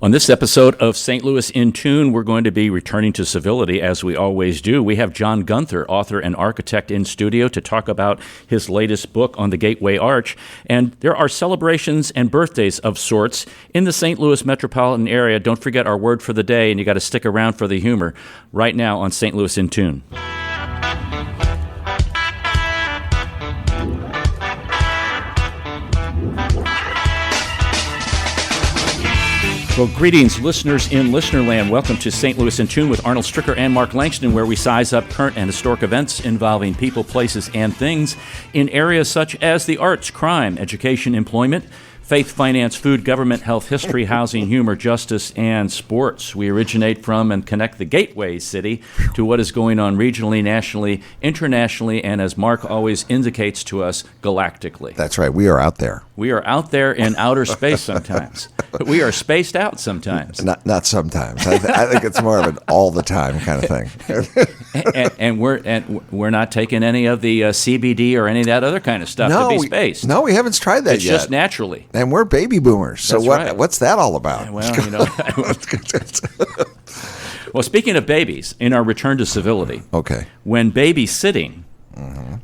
On this episode of St. Louis in Tune, we're going to be returning to civility, as we always do. We have John Guenther, author and architect, in studio to talk about his latest book on the Gateway Arch. And there are celebrations and birthdays of sorts in the St. Louis metropolitan area. Don't forget our word for the day, and you got to stick around for the humor right now on St. Louis in Tune. Well, greetings, listeners in Listenerland. Welcome to St. Louis in Tune with Arnold Stricker and Mark Langston, where we size up current and historic events involving people, places, and things in areas such as the arts, crime, education, employment, faith, finance, food, government, health, history, housing, humor, justice, and sports. We originate from and connect the gateway city to what is going on regionally, nationally, internationally, and as Mark always indicates to us, galactically. That's right. We are out there. We are out there in outer space sometimes. But we are spaced out sometimes. Not sometimes. I think it's more of an all the time kind of thing. and we're not taking any of the CBD or any of that other kind of stuff to be spaced. No, we haven't tried that yet. It's just naturally. And we're baby boomers. So what's that all about? Well, well, speaking of babies, in our return to civility, okay, when babysitting,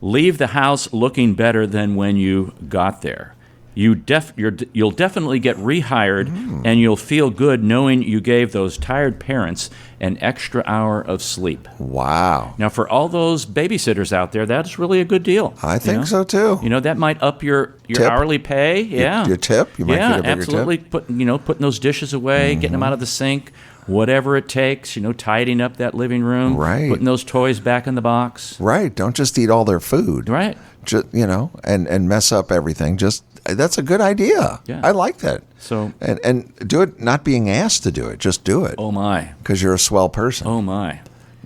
leave the house looking better than when you got there. You'll definitely get rehired, and you'll feel good knowing you gave those tired parents an extra hour of sleep. Wow. Now, for all those babysitters out there, that's really a good deal. I think so, too. You know, that might up your hourly pay. Yeah. Your tip? You might get a bigger absolutely. Tip. Putting those dishes away, getting them out of the sink, whatever it takes, tidying up that living room, right, putting those toys back in the box. Right. Don't just eat all their food. Right. Just, and mess up everything. That's a good idea. Yeah. I like that. So and do it not being asked to do it. Just do it. Oh, my. Because you're a swell person. Oh, my.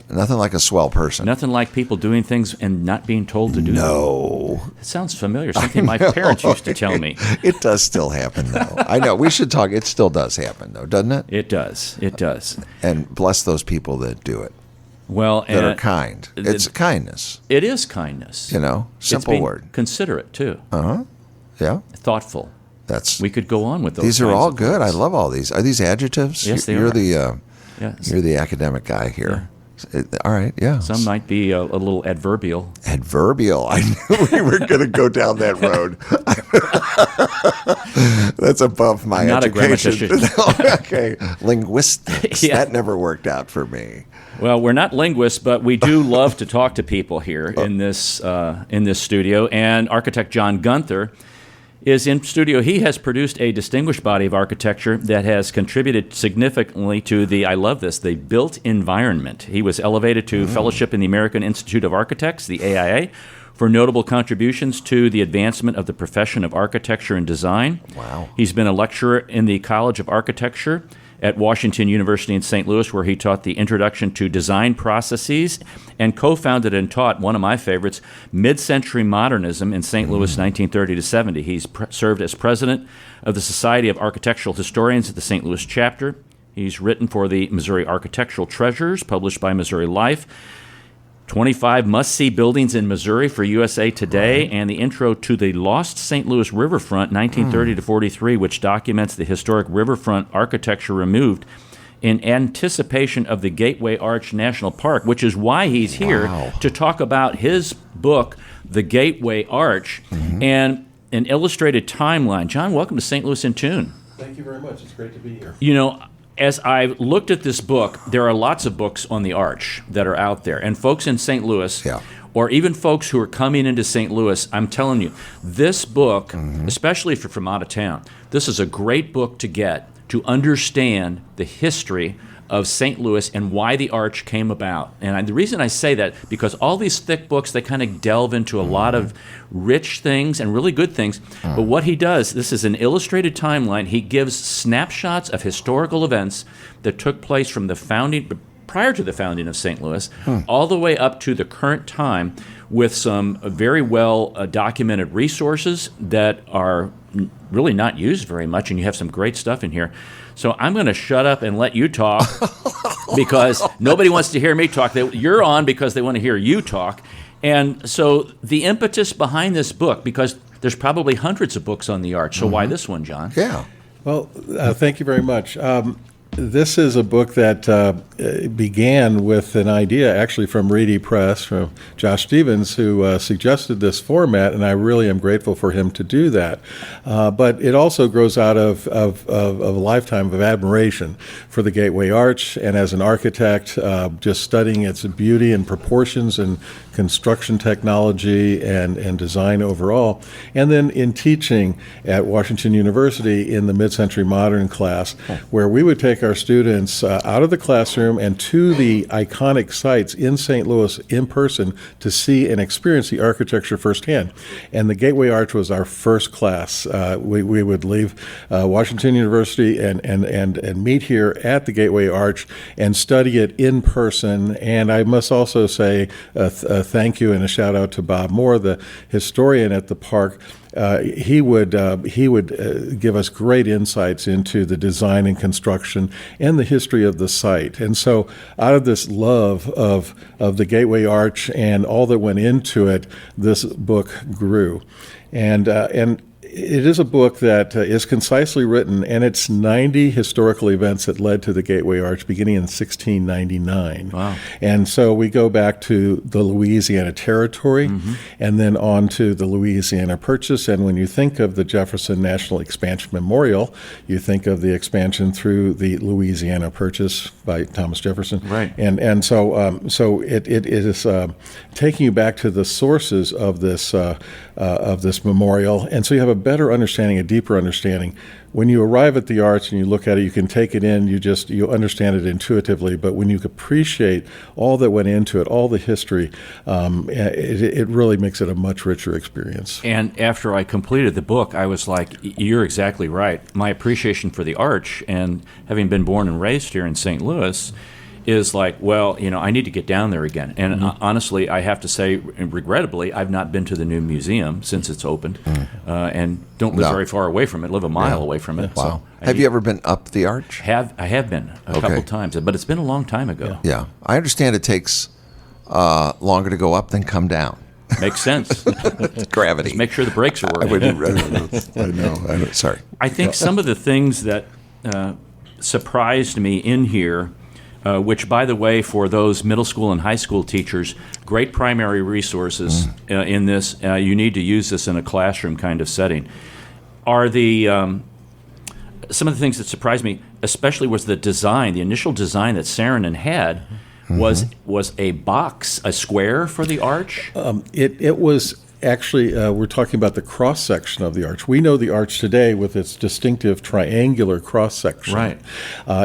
Nothing like a swell person. Nothing like people doing things and not being told to do them. No. It sounds familiar. Something my parents used to tell me. It does still happen, though. I know. We should talk. It still does happen, though, doesn't it? It does. It does. And bless those people that do it. Well, that are kind. It's kindness. It is kindness. Simple word. Considerate, too. Uh-huh. Yeah. Thoughtful. We could go on with those. These are all good. I love all these. Are these adjectives? Yes, they are. Yes. You're the academic guy here. Yeah. All right, yeah. Some might be a little adverbial. Adverbial. I knew we were going to go down that road. That's above my not education. A grammatician. Okay. Linguistics. Yeah. That never worked out for me. Well, we're not linguists, but we do love to talk to people here in this studio. And architect John Guenther is in studio. He has produced a distinguished body of architecture that has contributed significantly to the built environment. He was elevated to fellowship in the American Institute of Architects, the AIA, for notable contributions to the advancement of the profession of architecture and design. Wow. He's been a lecturer in the College of Architecture at Washington University in St. Louis, where he taught the Introduction to Design Processes and co-founded and taught one of my favorites, Mid-Century Modernism in St. Louis, 1930 to 70. He's served as president of the Society of Architectural Historians at the St. Louis chapter. He's written for the Missouri Architectural Treasures, published by Missouri Life, 25 must-see buildings in Missouri for USA Today, and the intro to the Lost St. Louis Riverfront, 1930 to 43, which documents the historic riverfront architecture removed in anticipation of the Gateway Arch National Park, which is why he's here to talk about his book, The Gateway Arch, and an illustrated timeline. John, welcome to St. Louis in Tune. Thank you very much. It's great to be here. As I looked at this book, there are lots of books on the Arch that are out there. And folks in St. Louis, or even folks who are coming into St. Louis, I'm telling you, this book, especially if you're from out of town, this is a great book to get to understand the history of St. Louis and why the Arch came about. And the reason I say that, because all these thick books, they kind of delve into a lot of rich things and really good things. But what he does, this is an illustrated timeline. He gives snapshots of historical events that took place from the founding, prior to the founding of St. Louis, all the way up to the current time, with some very well documented resources that are really not used very much, and you have some great stuff in here. So I'm going to shut up and let you talk because nobody wants to hear me talk. You're on because they want to hear you talk. And so the impetus behind this book, because there's probably hundreds of books on the Arch, so why this one, John? Yeah. Well, thank you very much. This is a book that began with an idea actually from Reedy Press, from Josh Stevens, who suggested this format, and I really am grateful for him to do that. But it also grows out of a lifetime of admiration for the Gateway Arch, and as an architect, just studying its beauty and proportions and construction technology and design overall. And then in teaching at Washington University in the mid-century modern class, where we would take our students out of the classroom and to the iconic sites in St. Louis in person to see and experience the architecture firsthand. And the Gateway Arch was our first class. We would leave Washington University and meet here at the Gateway Arch and study it in person. And I must also say thank you and a shout out to Bob Moore, the historian at the park. He would give us great insights into the design and construction and the history of the site. And so out of this love of the Gateway Arch and all that went into it, this book grew. And it is a book that is concisely written, and it's 90 historical events that led to the Gateway Arch beginning in 1699. Wow. And so we go back to the Louisiana Territory and then on to the Louisiana Purchase. And when you think of the Jefferson National Expansion Memorial, you think of the expansion through the Louisiana Purchase by Thomas Jefferson. Right. And so it is taking you back to the sources of this memorial. And so you have a better understanding, a deeper understanding. When you arrive at the arch and you look at it, you can take it in, you understand it intuitively, but when you appreciate all that went into it, all the history, it really makes it a much richer experience. And after I completed the book, I was like, you're exactly right. My appreciation for the arch, and having been born and raised here in St. Louis, is like, well, I need to get down there again. And honestly, I have to say, regrettably, I've not been to the new museum since it's opened, and don't live very far away from it. Live a mile away from it. Wow. So Have you ever been up the arch? I have been a couple times, but it's been a long time ago. Yeah. I understand it takes longer to go up than come down. Makes sense. Gravity. Just make sure the brakes are working. I know. Sorry. I think some of the things that surprised me in here, which, by the way, for those middle school and high school teachers, great primary resources in this. You need to use this in a classroom kind of setting. Are the some of the things that surprised me, especially, was the design. The initial design that Saarinen had was a box, a square for the arch. It was. Actually, we're talking about the cross-section of the arch. We know the arch today with its distinctive triangular cross-section. Right.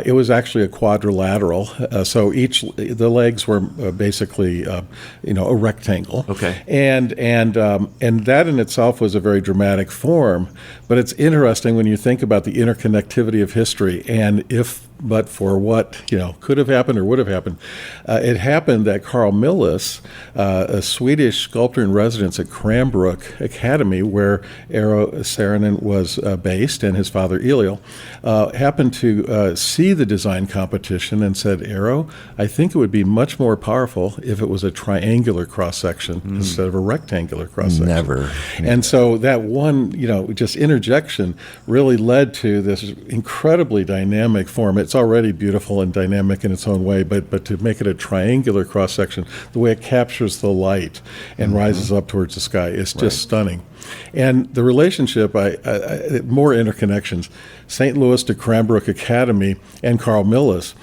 It was actually a quadrilateral, so the legs were basically, a rectangle. Okay. And that in itself was a very dramatic form. But it's interesting when you think about the interconnectivity of history, and but for what could have happened or would have happened. It happened that Carl Milles, a Swedish sculptor in residence at Cranbrook Academy, where Eero Saarinen was based, and his father Eliel, happened to see the design competition and said, Eero, I think it would be much more powerful if it was a triangular cross-section instead of a rectangular cross-section. Never. And so that one, just interjection really led to this incredibly dynamic form. It's already beautiful and dynamic in its own way, but to make it a triangular cross-section, the way it captures the light and rises up towards the sky is just stunning. And the relationship, more interconnections, St. Louis to Cranbrook Academy and Carl Milles.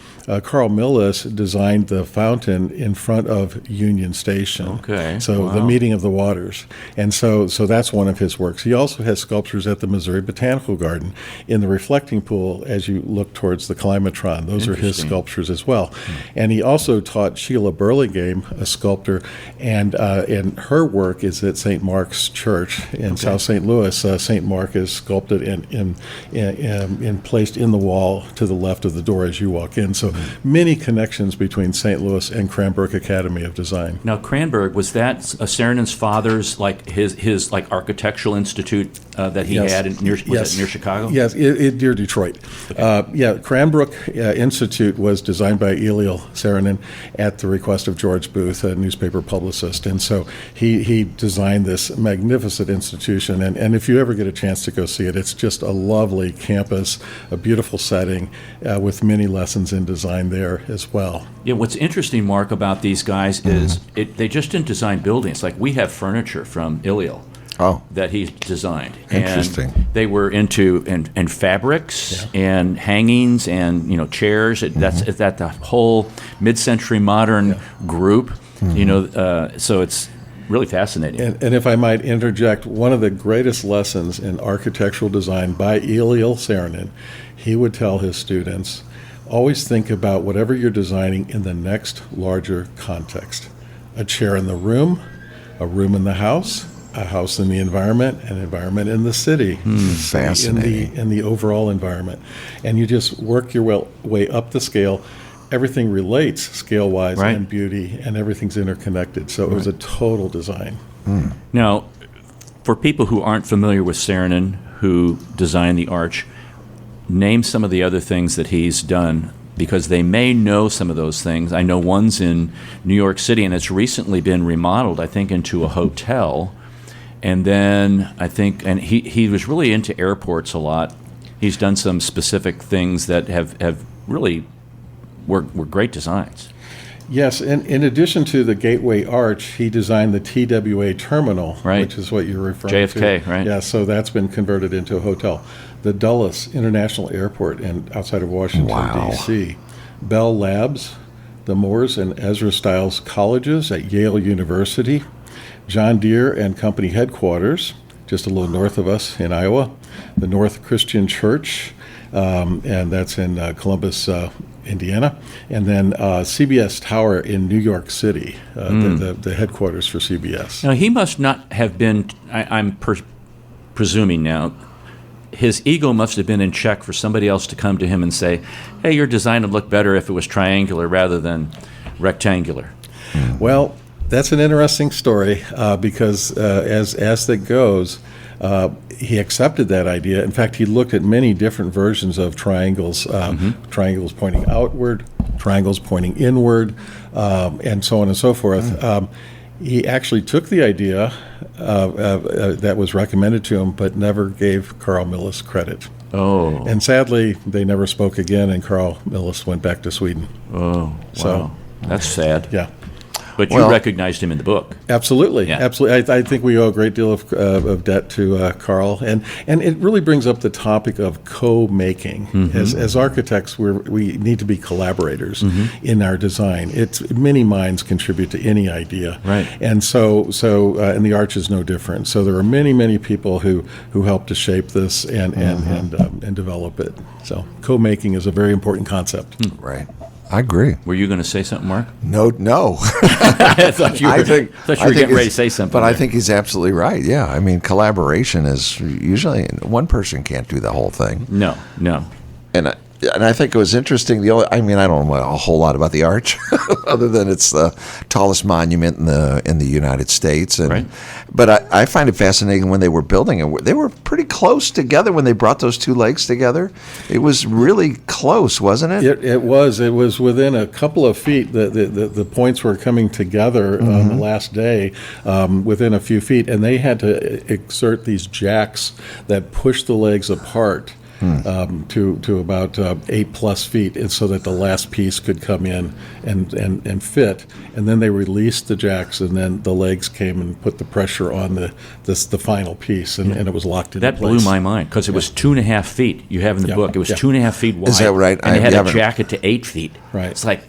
Carl Milles designed the fountain in front of Union Station. Okay. So the meeting of the waters. And so that's one of his works. He also has sculptures at the Missouri Botanical Garden in the reflecting pool as you look towards the climatron. Those are his sculptures as well. And he also taught Sheila Burlingame, a sculptor, and her work is at St. Mark's Church in South St. Louis. St. Mark is sculpted and placed in the wall to the left of the door as you walk in. So many connections between St. Louis and Cranbrook Academy of Design. Now, Cranbrook, was that Saarinen's father's, his architectural institute that he had near Chicago? Yes, near Detroit. Okay. Cranbrook Institute was designed by Eliel Saarinen at the request of George Booth, a newspaper publicist. And so he designed this magnificent institution. And if you ever get a chance to go see it, it's just a lovely campus, a beautiful setting with many lessons in design there as well. Yeah, what's interesting, Mark, about these guys is they just didn't design buildings. Like, we have furniture from Eliel that he designed. Interesting. And they were into and fabrics and hangings and chairs. That's that the whole mid-century modern group. So it's really fascinating. And if I might interject, one of the greatest lessons in architectural design by Eliel Saarinen, he would tell his students, always think about whatever you're designing in the next larger context. A chair in the room, a room in the house, a house in the environment, an environment in the city. Fascinating. In the overall environment. And you just work your way up the scale. Everything relates scale-wise and beauty, and everything's interconnected. So it was a total design. Now, for people who aren't familiar with Saarinen, who designed the arch, name some of the other things that he's done, because they may know some of those things. I know one's in New York City, and it's recently been remodeled, I think, into a hotel. And then I think, and he was really into airports a lot. He's done some specific things that have really were great designs. Yes, and in addition to the Gateway Arch, he designed the TWA Terminal, which is what you're referring to. JFK, right? Yeah, so that's been converted into a hotel. The Dulles International Airport outside of Washington, D.C. Bell Labs, the Moores and Ezra Stiles Colleges at Yale University, John Deere and Company Headquarters, just a little north of us in Iowa, the North Christian Church, and that's in Columbus, Indiana, and then CBS Tower in New York City, the headquarters for CBS. Now, he must not have been, I'm presuming now, his ego must have been in check for somebody else to come to him and say, hey, your design would look better if it was triangular rather than rectangular. Well, that's an interesting story because as that goes, he accepted that idea. In fact, he looked at many different versions of triangles, triangles pointing outward, triangles pointing inward, and so on and so forth. He actually took the idea that was recommended to him, but never gave Carl Milles credit. Oh. And sadly, they never spoke again, and Carl Milles went back to Sweden. Oh, wow. So, that's sad. Yeah. But you recognized him in the book. Absolutely, absolutely. I think we owe a great deal of debt to Carl, and it really brings up the topic of co-making. As architects, we need to be collaborators in our design. Many minds contribute to any idea, right? And so and the arch is no different. So there are many people who help to shape this and develop it. So co-making is a very important concept. Right. I agree. Were you going to say something, Mark? No. I thought you were getting ready to say something. But I think he's absolutely right. Yeah. I mean, collaboration is usually one person can't do the whole thing. No. And I think it was interesting. I don't know a whole lot about the arch, other than it's the tallest monument in the United States. But I find it fascinating when they were building it. They were pretty close together when they brought those two legs together. It was really close, wasn't it? It was. It was within a couple of feet. The points were coming together on the last day, within a few feet, and they had to exert these jacks that pushed the legs apart. To about 8+ feet, and so that the last piece could come in and fit. And then they released the jacks, and then the legs came and put the pressure on the final piece, and it was locked into place. That blew my mind, because it was 2.5 feet. You have in the book. It was 2.5 feet wide. Is that right? And they had a jacket to 8 feet. Right. It's like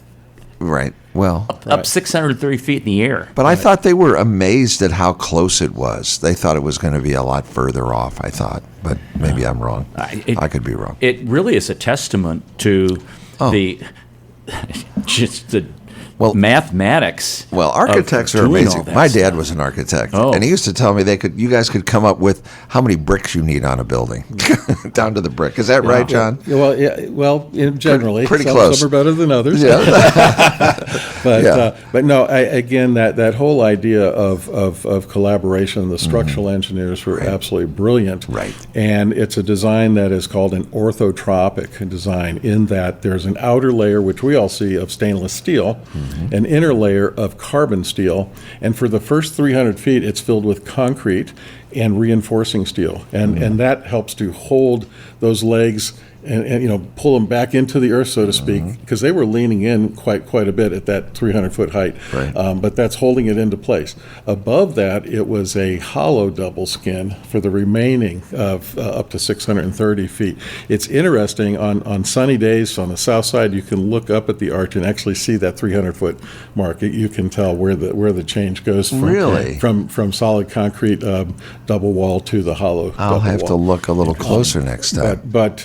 up 630 feet in the air. But I thought they were amazed at how close it was. They thought it was going to be a lot further off, I thought. But maybe I'm wrong. I could be wrong. It really is a testament to the mathematics. Well, architects are amazing. My dad was an architect, and he used to tell me you guys could come up with how many bricks you need on a building, down to the brick. Is that right, John? Well, yeah. Well, generally, pretty close. Some are better than others. Yeah. But no. Again, that whole idea of collaboration. The structural engineers were absolutely brilliant. Right. And it's a design that is called an orthotropic design, in that there's an outer layer, which we all see, of stainless steel, an inner layer of carbon steel, and for the first 300 feet, it's filled with concrete and reinforcing steel, and that helps to hold those legs and pull them back into the earth, so to speak, because they were leaning in quite a bit at that 300-foot height. Right. But that's holding it into place. Above that, it was a hollow double skin for the remaining of up to 630 feet. It's interesting, on sunny days on the south side, you can look up at the arch and actually see that 300-foot mark. You can tell where the change goes from solid concrete double wall to the hollow. I'll have to look a little closer next time. But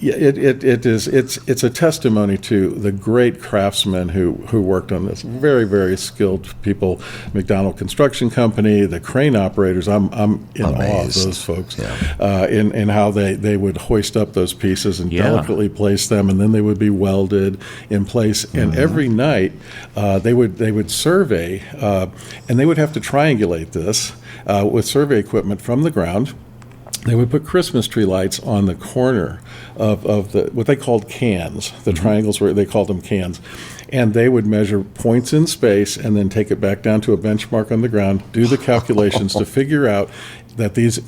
it's a testimony to the great craftsmen who worked on this. Very, very skilled people. McDonald Construction Company, the crane operators. I'm in awe of those folks. Yeah. In how they would hoist up those pieces and delicately place them, and then they would be welded in place. And every night they would survey, and they would have to triangulate this with survey equipment from the ground. They would put Christmas tree lights on the corner of the what they called cans. The triangles they called them cans. And they would measure points in space and then take it back down to a benchmark on the ground, do the calculations to figure out that these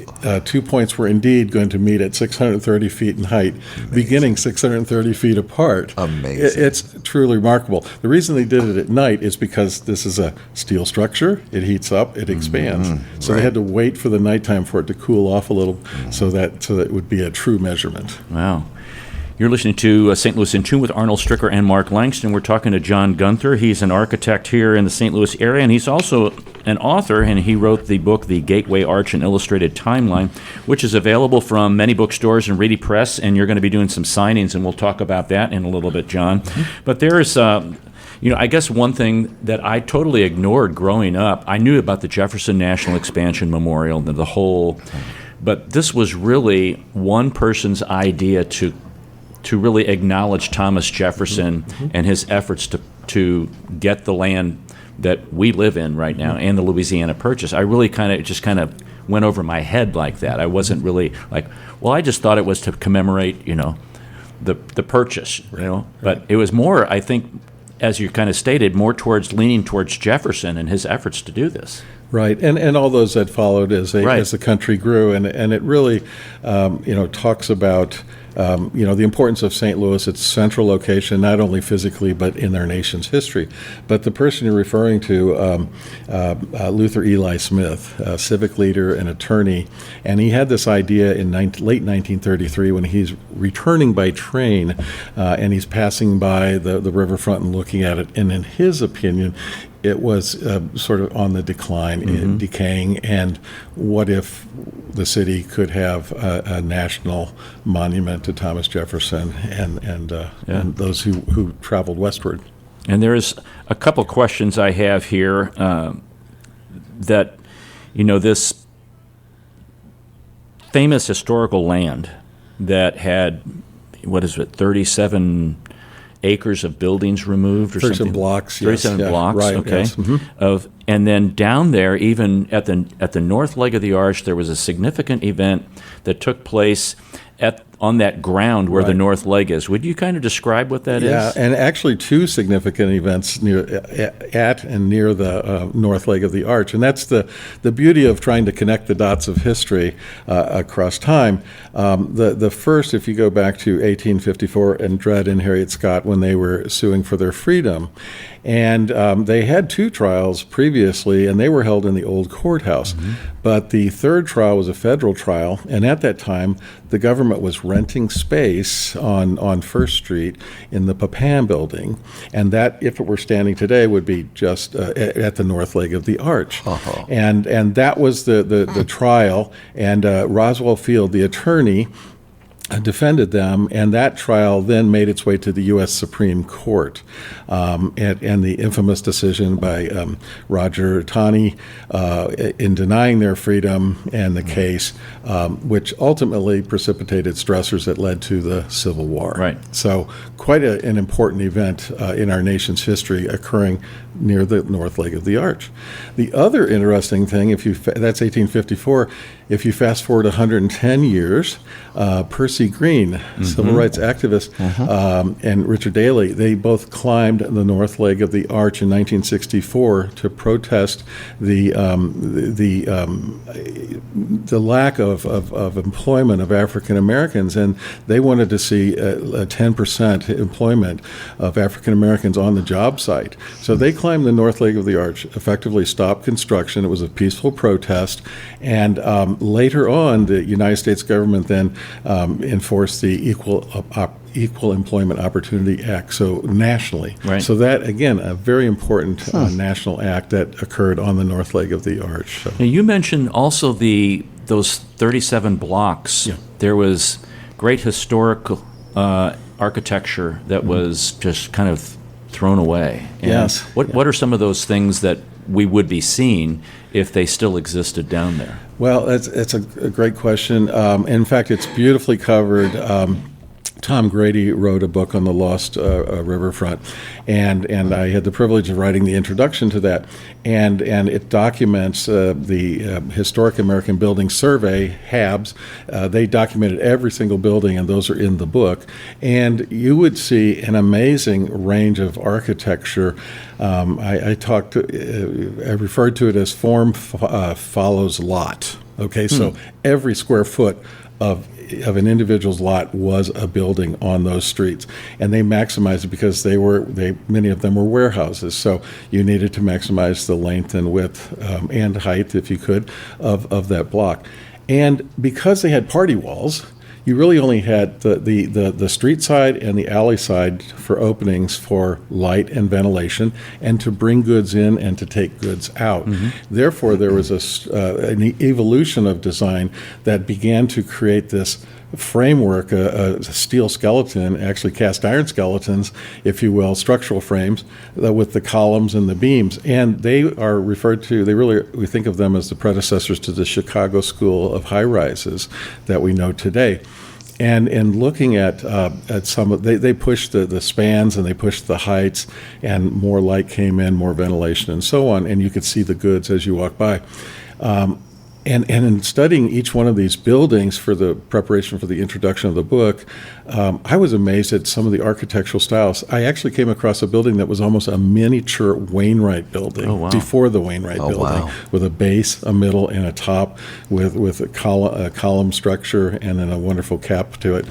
2 points were indeed going to meet at 630 feet in height, beginning 630 feet apart. Amazing. It's truly remarkable. The reason they did it at night is because this is a steel structure. It heats up, it expands. So they had to wait for the nighttime for it to cool off a little so that it would be a true measurement. Wow. You're listening to St. Louis in Tune with Arnold Stricker and Mark Langston. We're talking to John Guenther. He's an architect here in the St. Louis area, and he's also an author, and he wrote the book, The Gateway Arch, An Illustrated Timeline, which is available from many bookstores and Reedy Press, and you're going to be doing some signings, and we'll talk about that in a little bit, John. But there's I guess one thing that I totally ignored growing up, I knew about the Jefferson National Expansion Memorial, the whole, but this was really one person's idea to really acknowledge Thomas Jefferson and his efforts to get the land that we live in right now and the Louisiana Purchase. I really kind of went over my head like that. I wasn't really like, well, I just thought it was to commemorate, the Purchase, But it was more, I think, as you kind of stated, more leaning towards Jefferson and his efforts to do this. Right, and all those that followed as the country grew, and it really, talks about the importance of St. Louis, its central location, not only physically but in our nation's history. But the person you're referring to, Luther Eli Smith, a civic leader and attorney, and he had this idea in late 1933 when he's returning by train, and he's passing by the riverfront and looking at it, and in his opinion, it was sort of on the decline, and decaying, and what if the city could have a national monument to Thomas Jefferson and those who traveled westward? And there's a couple questions I have here that, this famous historical land that had, 37 acres of buildings removed or 37 something? blocks, 37 yes. blocks, Right, okay. yes. And then down there, even at the north leg of the arch, there was a significant event that took place on that ground where the north leg is. Would you kind of describe what that is? Yeah, and actually two significant events at and near the north leg of the arch. And that's the beauty of trying to connect the dots of history across time. The first, if you go back to 1854 and Dred and Harriet Scott when they were suing for their freedom. And they had two trials previously, and they were held in the old courthouse. But the third trial was a federal trial, and at that time, the government was renting space on First Street in the Papin building, and that, if it were standing today, would be just at the north leg of the arch. And that was the trial, and Roswell Field, the attorney, defended them, and that trial then made its way to the U.S. Supreme Court. And the infamous decision by Roger Taney in denying their freedom and the case, which ultimately precipitated stressors that led to the Civil War. Right. So quite an important event in our nation's history occurring near the north leg of the arch. The other interesting thing, that's 1854, if you fast forward 110 years, Percy Green, civil rights activist, and Richard Daley, they both climbed the north leg of the arch in 1964 to protest the lack of employment of African Americans, and they wanted to see a 10% employment of African Americans on the job site. So they climbed the north leg of the arch, effectively stopped construction. It was a peaceful protest, and later on, the United States government then enforced the Equal Employment Opportunity Act, so nationally. Right. So that, again, a very important national act that occurred on the north leg of the arch. So. Now, you mentioned also those 37 blocks. Yeah. There was great historical architecture that was just kind of thrown away. And Yes. What are some of those things that we would be seeing if they still existed down there? Well, it's a great question. In fact, it's beautifully covered. Tom Grady wrote a book on the Lost Riverfront, and I had the privilege of writing the introduction to that, and it documents the Historic American Building Survey, HABS. They documented every single building, and those are in the book, and you would see an amazing range of architecture. I referred to it as form follows lot. Okay, so every square foot of an individual's lot was a building on those streets, and they maximized it because many of them were warehouses. So you needed to maximize the length and width and height, if you could, of that block. And because they had party walls, you really only had the street side and the alley side for openings for light and ventilation, and to bring goods in and to take goods out. Therefore, there was an evolution of design that began to create this framework, a steel skeleton, actually cast iron skeletons, if you will, structural frames with the columns and the beams. And they are referred to, we think of them as the predecessors to the Chicago School of high rises that we know today. And looking at some of, they pushed the spans and they pushed the heights, and more light came in, more ventilation, and so on, and you could see the goods as you walk by. And in studying each one of these buildings for the preparation for the introduction of the book, I was amazed at some of the architectural styles. I actually came across a building that was almost a miniature Wainwright building before the Wainwright building, with a base, a middle, and a top, with a column structure, and then a wonderful cap to it.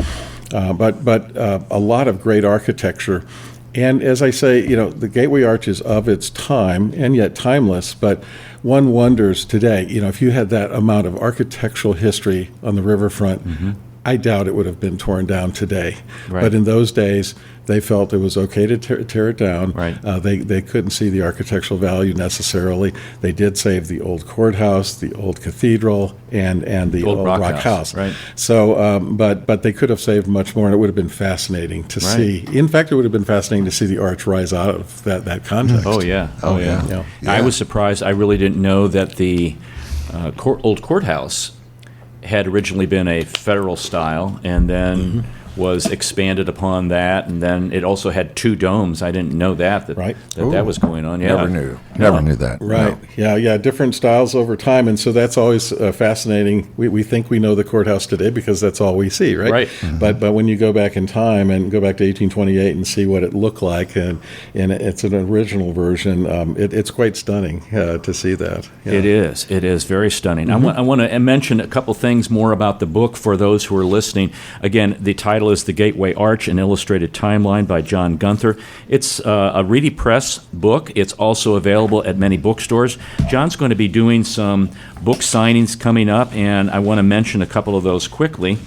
But a lot of great architecture. And as I say, the Gateway Arch is of its time and yet timeless, but one wonders today, if you had that amount of architectural history on the riverfront, I doubt it would have been torn down today. Right. But in those days, they felt it was okay to tear it down. Right. They couldn't see the architectural value necessarily. They did save the old courthouse, the old cathedral, and the old rock house. Right. So, but they could have saved much more, and it would have been fascinating to see. In fact, it would have been fascinating to see the arch rise out of that context. Oh, yeah. Oh, yeah. Yeah. I was surprised. I really didn't know that the old courthouse had originally been a federal style, and then was expanded upon that, and then it also had two domes. I didn't know that was going on. Yeah, Never knew that. Right. No. Yeah. Different styles over time, and so that's always fascinating. We think we know the courthouse today because that's all we see, right? Right. But when you go back in time and go back to 1828 and see what it looked like, and it's an original version, it's quite stunning to see that. Yeah. It is very stunning. I want to mention a couple things more about the book for those who are listening. Again, the title is The Gateway Arch, an Illustrated Timeline by John Guenther. It's a Reedy Press book. It's also available at many bookstores. John's going to be doing some book signings coming up, and I want to mention a couple of those quickly,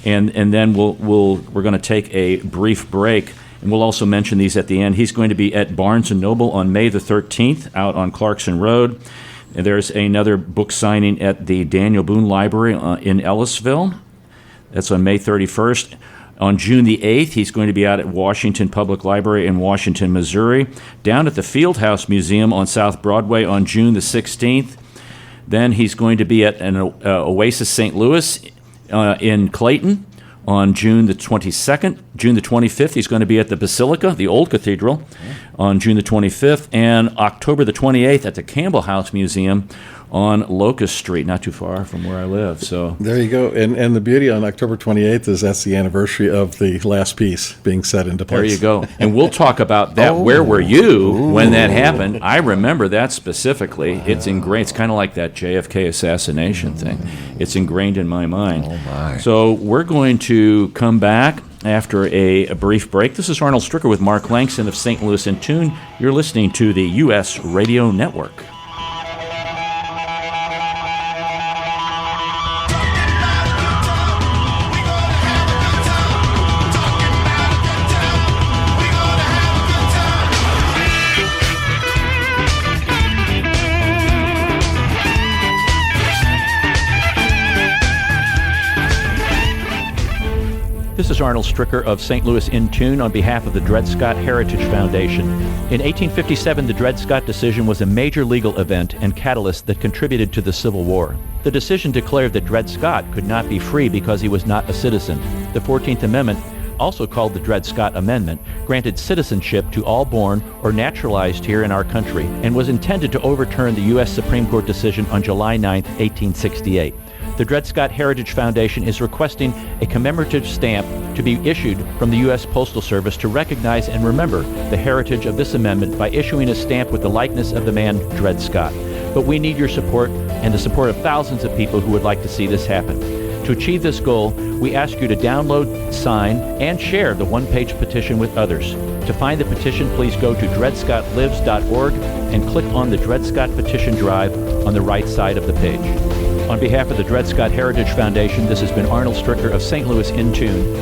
and then we're going to take a brief break, and we'll also mention these at the end. He's going to be at Barnes & Noble on May the 13th out on Clarkson Road. And there's another book signing at the Daniel Boone Library in Ellisville. That's on May 31st. On June the 8th, he's going to be out at Washington Public Library in Washington, Missouri. Down at the Fieldhouse Museum on South Broadway on June the 16th. Then he's going to be at an Oasis St. Louis in Clayton on June the 22nd. June the 25th, he's going to be at the Basilica, the Old Cathedral, on June the 25th. And October the 28th at the Campbell House Museum on Locust Street, not too far from where I live. So there you go. And the beauty on October 28th is that's the anniversary of the last piece being set into place. There you go. And we'll talk about that. Where were you when that happened? I remember that specifically. It's ingrained. It's kind of like that JFK assassination thing. It's ingrained in my mind. Oh, my. So we're going to come back after a brief break. This is Arnold Stricker with Mark Langston of St. Louis in Tune. You're listening to the U.S. Radio Network. This is Arnold Stricker of St. Louis in Tune on behalf of the Dred Scott Heritage Foundation. In 1857, the Dred Scott decision was a major legal event and catalyst that contributed to the Civil War. The decision declared that Dred Scott could not be free because he was not a citizen. The 14th Amendment, also called the Dred Scott Amendment, granted citizenship to all born or naturalized here in our country and was intended to overturn the U.S. Supreme Court decision on July 9, 1868. The Dred Scott Heritage Foundation is requesting a commemorative stamp to be issued from the U.S. Postal Service to recognize and remember the heritage of this amendment by issuing a stamp with the likeness of the man Dred Scott. But we need your support and the support of thousands of people who would like to see this happen. To achieve this goal, we ask you to download, sign, and share the one-page petition with others. To find the petition, please go to dredscottlives.org and click on the Dred Scott Petition Drive on the right side of the page. On behalf of the Dred Scott Heritage Foundation, this has been Arnold Stricker of St. Louis in Tune.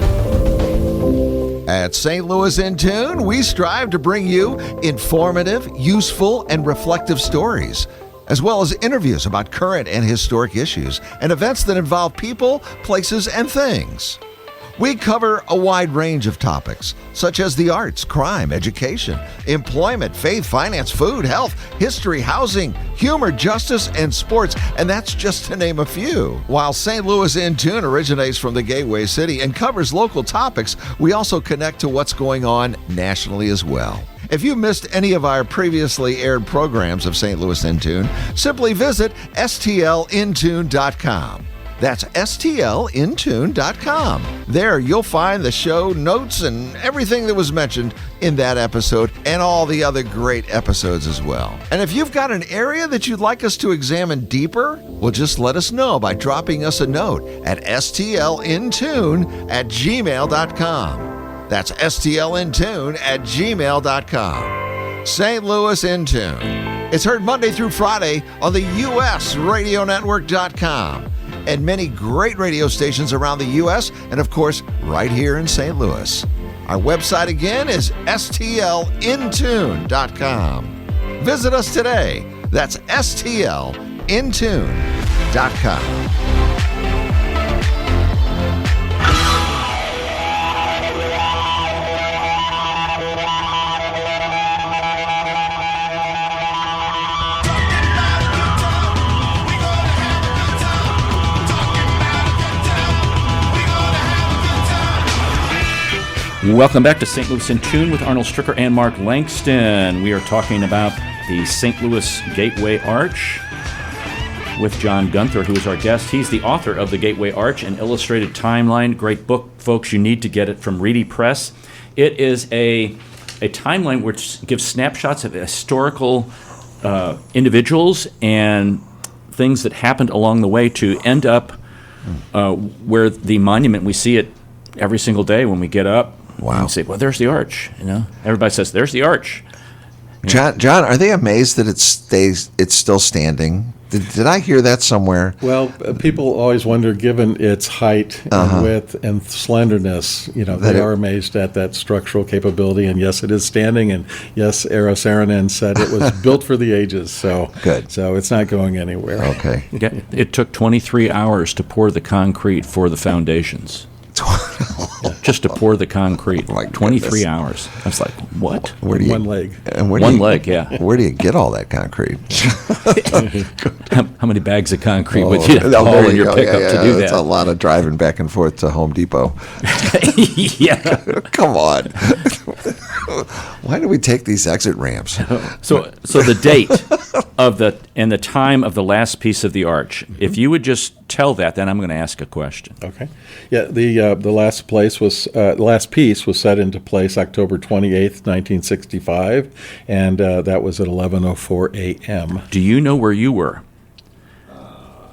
At St. Louis in Tune, we strive to bring you informative, useful, and reflective stories, as well as interviews about current and historic issues and events that involve people, places, and things. We cover a wide range of topics, such as the arts, crime, education, employment, faith, finance, food, health, history, housing, humor, justice, and sports, and that's just to name a few. While St. Louis in Tune originates from the Gateway City and covers local topics, we also connect to what's going on nationally as well. If you missed any of our previously aired programs of St. Louis in Tune, simply visit stlintune.com. That's stlintune.com. There you'll find the show notes and everything that was mentioned in that episode and all the other great episodes as well. And if you've got an area that you'd like us to examine deeper, well, just let us know by dropping us a note at stlintune@gmail.com. That's stlintune@gmail.com. St. Louis in Tune. It's heard Monday through Friday on the USRadioNetwork.com and many great radio stations around the U.S. and, of course, right here in St. Louis. Our website again is stlintune.com. Visit us today. That's stlintune.com. Welcome back to St. Louis in Tune with Arnold Stricker and Mark Langston. We are talking about the St. Louis Gateway Arch with John Guenther, who is our guest. He's the author of The Gateway Arch, an illustrated timeline. Great book, folks. You need to get it from Reedy Press. It is a timeline which gives snapshots of historical individuals and things that happened along the way to end up where the monument, we see it every single day when we get up. Wow. And say, well, there's the arch. You know, everybody says, there's the arch. John, are they amazed that it's still standing Did I hear that somewhere? Well, people always wonder, given its height and width and slenderness, they are amazed at that structural capability. And yes, it is standing. And yes, Eero Saarinen said it was built for the ages. So good. So it's not going anywhere. Okay. It took 23 hours to pour the concrete for the foundations. Just to pour the concrete, like 23 hours. I was like, what? One leg. And one leg, yeah. Where do you get all that concrete? How many bags of concrete would you haul in your pickup to do that? That's a lot of driving back and forth to Home Depot. Yeah. Come on. Why do we take these exit ramps? So the date of the time of the last piece of the arch, if you would just tell that, then I'm going to ask a question. Okay. Yeah, the last piece was set into place October 28th, 1965, and that was at 11:04 a.m. Do you know where you were?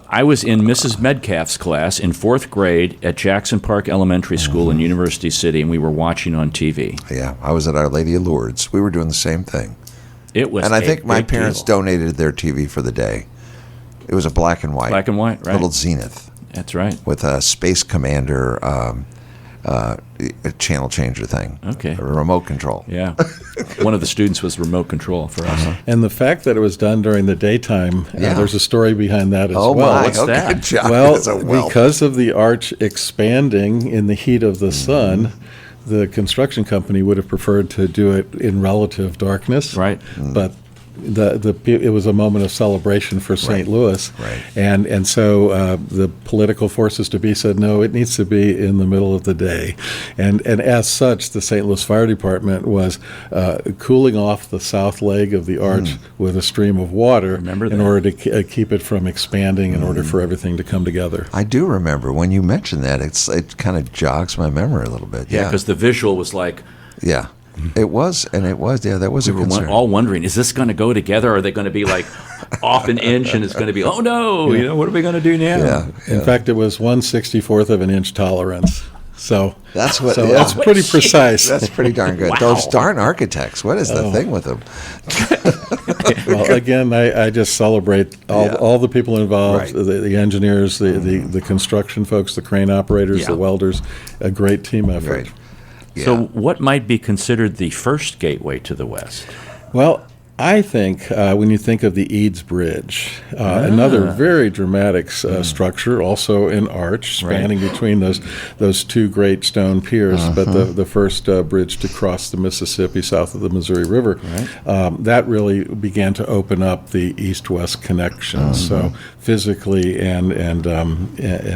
I was in Mrs. Medcalf's class in 4th grade at Jackson Park Elementary School in University City, and we were watching on TV. Yeah, I was at Our Lady of Lourdes. We were doing the same thing. It was, and I think my parents donated their TV for the day. It was a black and white. Black and white, right. Little Zenith. That's right. With a Space Commander a channel changer thing. Okay. A remote control. Yeah. One of the students was remote control for us. And the fact that it was done during the daytime, there's a story behind that as well. My. What's that? Good job. Well, because of the arch expanding in the heat of the sun, the construction company would have preferred to do it in relative darkness. Right. But it was a moment of celebration for St. Louis, right. and so the political forces to be said, no, it needs to be in the middle of the day, and as such, the St. Louis Fire Department was cooling off the south leg of the arch with a stream of water in order to keep it from expanding, in order for everything to come together. I do remember when you mentioned that. It kind of jogs my memory a little bit. Yeah, because the visual was like. Yeah. It was. Yeah, that was a concern. We were all wondering, is this going to go together? Or are they going to be like off an inch and it's going to be, oh no, what are we going to do now? Yeah. In fact, it was 1/64 of an inch tolerance. So that's what. So that's pretty precise. That's pretty darn good. Wow. Those darn architects. What is the thing with them? Well, again, I just celebrate all the people involved, Right. the engineers, the construction folks, the crane operators, the welders, a great team effort. Right. Yeah. So what might be considered the first gateway to the West? Well, I think when you think of the Eads Bridge, another very dramatic structure, also an arch spanning between those two great stone piers, but the first bridge to cross the Mississippi south of the Missouri River, that really began to open up the east-west connections, so physically and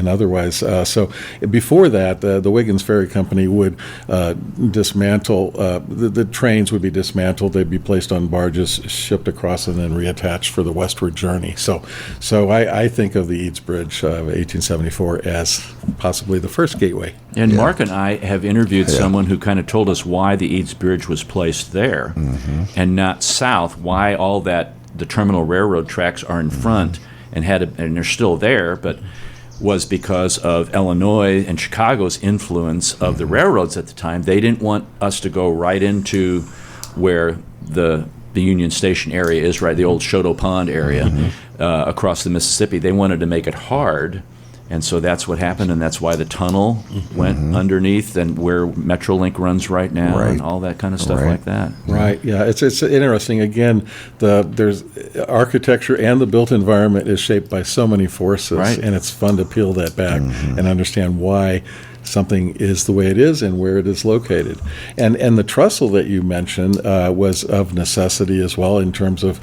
otherwise. So before that, the Wiggins Ferry Company would dismantle, the trains would be dismantled, they'd be placed on barges, shipped across and then reattached for the westward journey. So I think of the Eads Bridge of 1874 as possibly the first gateway. And Mark and I have interviewed someone who kind of told us why the Eads Bridge was placed there and not south, why all that the terminal railroad tracks are in front and they're still there, but was because of Illinois and Chicago's influence of the railroads at the time. They didn't want us to go right into where the Union Station area is, right, the old Choteau Pond area across the Mississippi. They wanted to make it hard, and so that's what happened, and that's why the tunnel went underneath and where Metrolink runs right now and all that kind of stuff like that. Right, yeah. It's interesting. Again, there's architecture and the built environment is shaped by so many forces, and it's fun to peel that back and understand why something is the way it is and where it is located. And the trestle that you mentioned was of necessity as well in terms of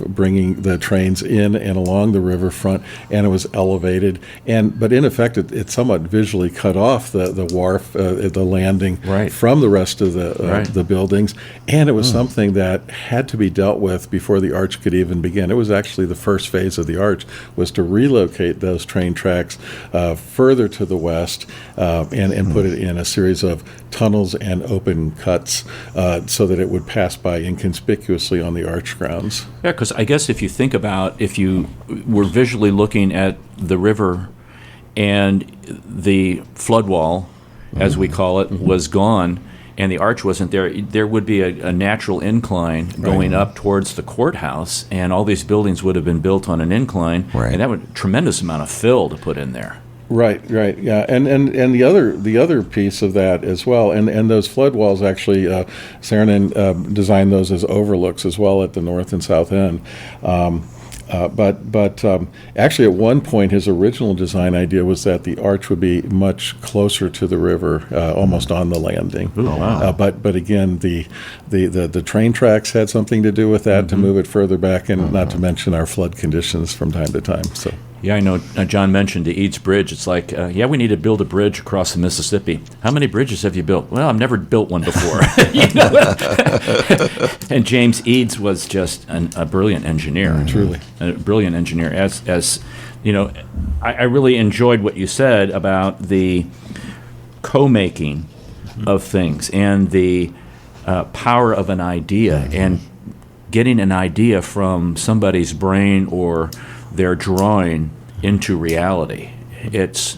bringing the trains in and along the riverfront, and it was elevated. But in effect, it somewhat visually cut off the wharf, the landing from the rest of the buildings, and it was something that had to be dealt with before the arch could even begin. It was actually the first phase of the arch was to relocate those train tracks further to the west, and put it in a series of tunnels and open cuts so that it would pass by inconspicuously on the arch grounds. Yeah, because I guess if you think about, if you were visually looking at the river and the flood wall, as we call it, was gone, and the arch wasn't there, there would be a natural incline going up towards the courthouse, and all these buildings would have been built on an incline, and that would tremendous amount of fill to put in there. Right, yeah, and the other piece of that as well, and those flood walls actually, Saarinen designed those as overlooks as well at the north and south end. But actually, at one point, his original design idea was that the arch would be much closer to the river, almost on the landing. Ooh, wow. But again, the train tracks had something to do with that to move it further back, and not to mention our flood conditions from time to time. So. Yeah, I know. John mentioned the Eads Bridge. It's like, we need to build a bridge across the Mississippi. How many bridges have you built? Well, I've never built one before. And James Eads was just a brilliant engineer. Truly. A brilliant engineer. As you know, I really enjoyed what you said about the co-making of things and the power of an idea and getting an idea from somebody's brain or their drawing into reality. This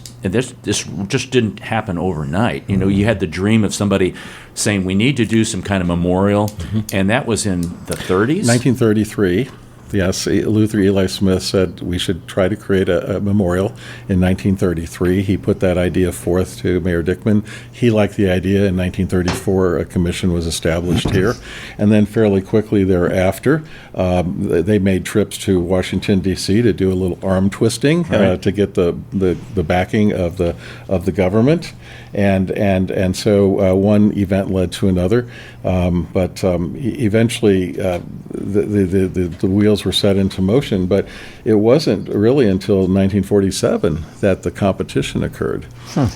just didn't happen overnight. You know, you had the dream of somebody saying we need to do some kind of memorial, and that was in the 30s? 1933. Yes, Luther Eli Smith said we should try to create a memorial in 1933. He put that idea forth to Mayor Dickman. He liked the idea. In 1934, a commission was established here. And then fairly quickly thereafter, they made trips to Washington, D.C. to do a little arm twisting to get the backing of the government. And so one event led to another. But eventually the wheels were set into motion, but it wasn't really until 1947 that the competition occurred.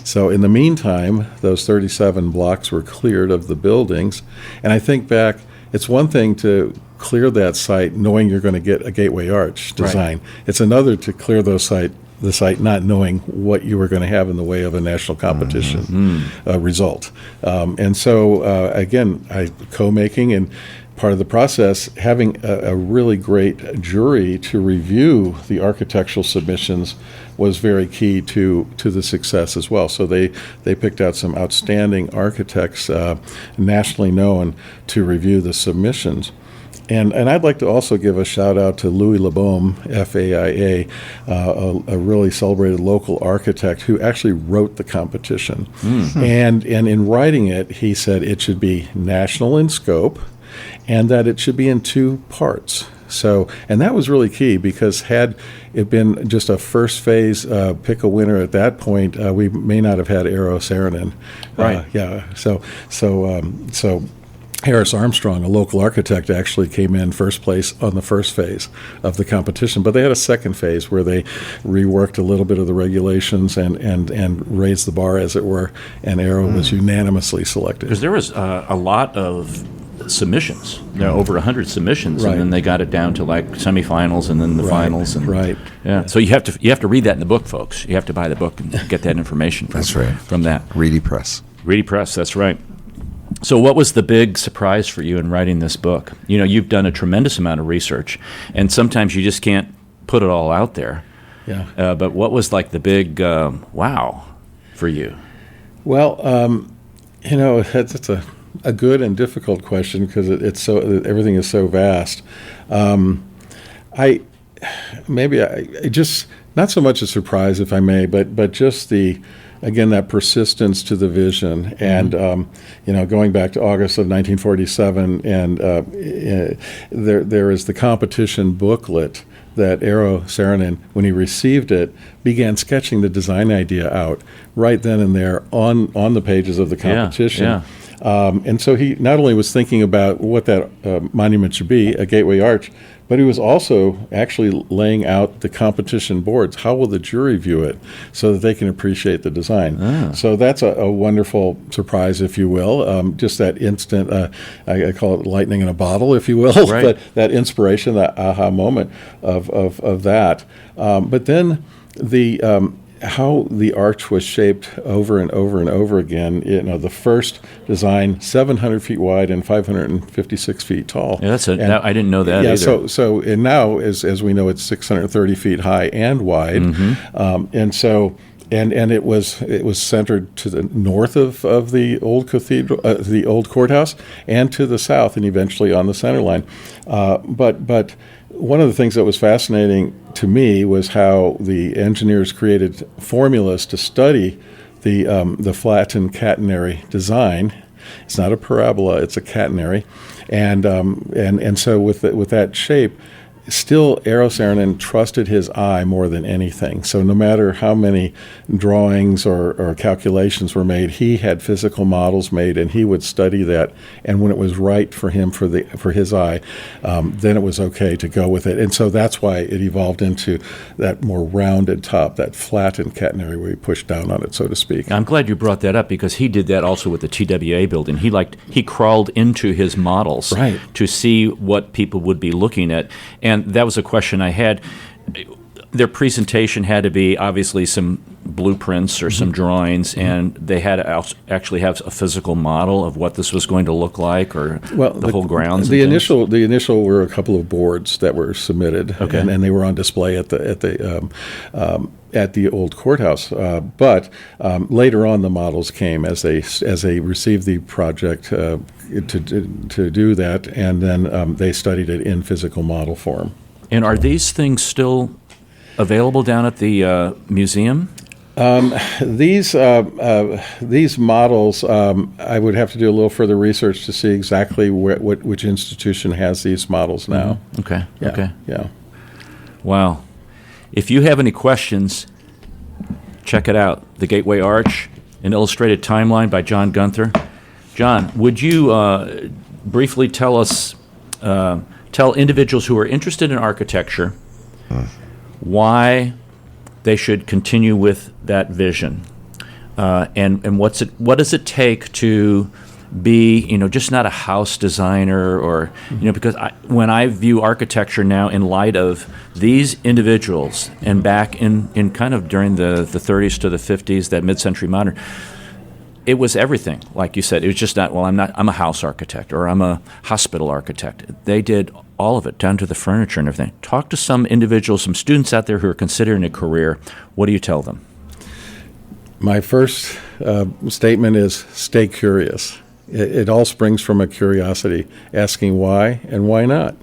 So in the meantime, those 37 blocks were cleared of the buildings. And I think back, it's one thing to clear that site knowing you're going to get a gateway arch design. It's another to clear the site not knowing what you were going to have in the way of a national competition result. And so, again, co-making and part of the process, having a really great jury to review the architectural submissions was very key to the success as well. So they picked out some outstanding architects, nationally known, to review the submissions. And I'd like to also give a shout out to Louis Lebaume, FAIA, a really celebrated local architect who actually wrote the competition. And in writing it, he said it should be national in scope and that it should be in two parts. So, and that was really key because had it been just a first phase pick a winner at that point, we may not have had Eero Saarinen. Right. So Harris Armstrong, a local architect, actually came in first place on the first phase of the competition. But they had a second phase where they reworked a little bit of the regulations and raised the bar, as it were, and Eero was unanimously selected. Because there was a lot of submissions. There are over 100 submissions, and then they got it down to like semifinals and then the finals. And, yeah. So you have to read that in the book, folks. You have to buy the book and get that information from that. Reedy Press. Reedy Press, that's right. So what was the big surprise for you in writing this book? You know, you've done a tremendous amount of research, and sometimes you just can't put it all out there. Yeah. But what was like the big wow for you? Well, that's a good and difficult question because it's so everything is so vast. I just not so much a surprise, if I may, but just again, that persistence to the vision, and going back to August of 1947, and there is the competition booklet that Eero Saarinen, when he received it, began sketching the design idea out right then and there on the pages of the competition. And so he not only was thinking about what that monument should be, a gateway arch, but he was also actually laying out the competition boards. How will the jury view it so that they can appreciate the design? So that's a wonderful surprise, if you will. Just that instant, I call it lightning in a bottle, if you will, but that inspiration, that aha moment of that. But then how the arch was shaped over and over and over again. The first design, 700 feet wide and 556 feet tall. Yeah, I didn't know that either. So and now, as we know, it's 630 feet high and wide. And so And it was centered to the north of the old cathedral, the old courthouse, and to the south, and eventually on the center line. But one of the things that was fascinating to me was how the engineers created formulas to study the flattened catenary design. It's not a parabola; it's a catenary, and so with that shape. Still, Eros Saarinen trusted his eye more than anything. So no matter how many drawings or calculations were made, he had physical models made, and he would study that. And when it was right for him, for his eye, then it was okay to go with it. And so that's why it evolved into that more rounded top, that flattened catenary where you push down on it, so to speak. I'm glad you brought that up because he did that also with the TWA building. He crawled into his models to see what people would be looking at. And that was a question I had. Their presentation had to be obviously some blueprints or some drawings, and they had to actually have a physical model of what this was going to look like, or the whole grounds. The initial were a couple of boards that were submitted, and they were on display at the old courthouse. But later on, the models came as they received the project to do that, and then they studied it in physical model form. And are these things still available down at the museum? These models, I would have to do a little further research to see exactly which institution has these models now. Mm-hmm. Okay. Yeah. Wow. If you have any questions, check it out. The Gateway Arch, an illustrated timeline by John Guenther. John, would you briefly tell individuals who are interested in architecture why they should continue with that vision, and what does it take to be, just not a house designer, or because when I view architecture now in light of these individuals, and back in kind of during the 30s to the 50s, that mid-century modern, it was everything. Like you said, it was just not, I'm a house architect or I'm a hospital architect. They did all of it, down to the furniture and everything. Talk to some individuals, some students out there who are considering a career. What do you tell them? My first statement is stay curious. It all springs from a curiosity, asking why and why not.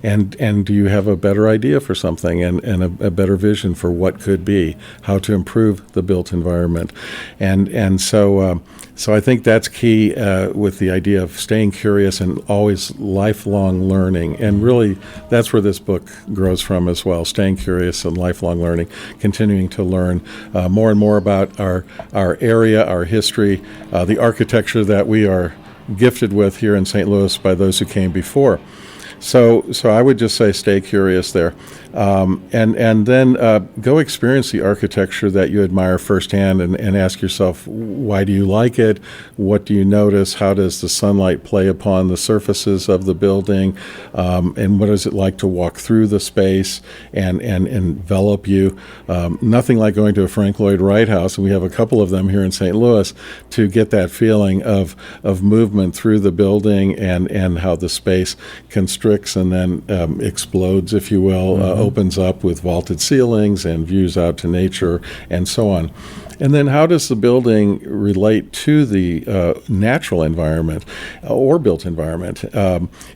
And do you have a better idea for something and a better vision for what could be, how to improve the built environment? And so I think that's key with the idea of staying curious and always lifelong learning. And really, that's where this book grows from as well, staying curious and lifelong learning, continuing to learn more and more about our area, our history, the architecture that we are gifted with here in St. Louis by those who came before. So I would just say stay curious there, and then go experience the architecture that you admire firsthand, and ask yourself, why do you like it? What do you notice? How does the sunlight play upon the surfaces of the building? And what is it like to walk through the space and envelop you? Nothing like going to a Frank Lloyd Wright house, and we have a couple of them here in St. Louis, to get that feeling of movement through the building and how the space constricts and then explodes, if you will, opens up with vaulted ceilings and views out to nature and so on. And then how does the building relate to the natural environment or built environment?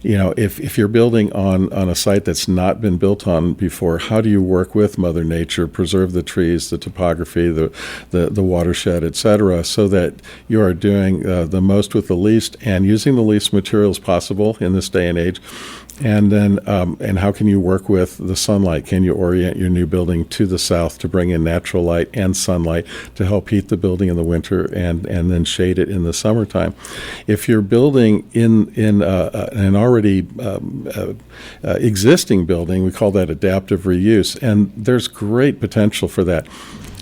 If you're building on a site that's not been built on before, how do you work with Mother Nature, preserve the trees, the topography, the watershed, et cetera, so that you are doing the most with the least and using the least materials possible in this day and age? And then, and how can you work with the sunlight? Can you orient your new building to the south to bring in natural light and sunlight to help heat the building in the winter and then shade it in the summertime? If you're building in an already existing building, we call that adaptive reuse, and there's great potential for that.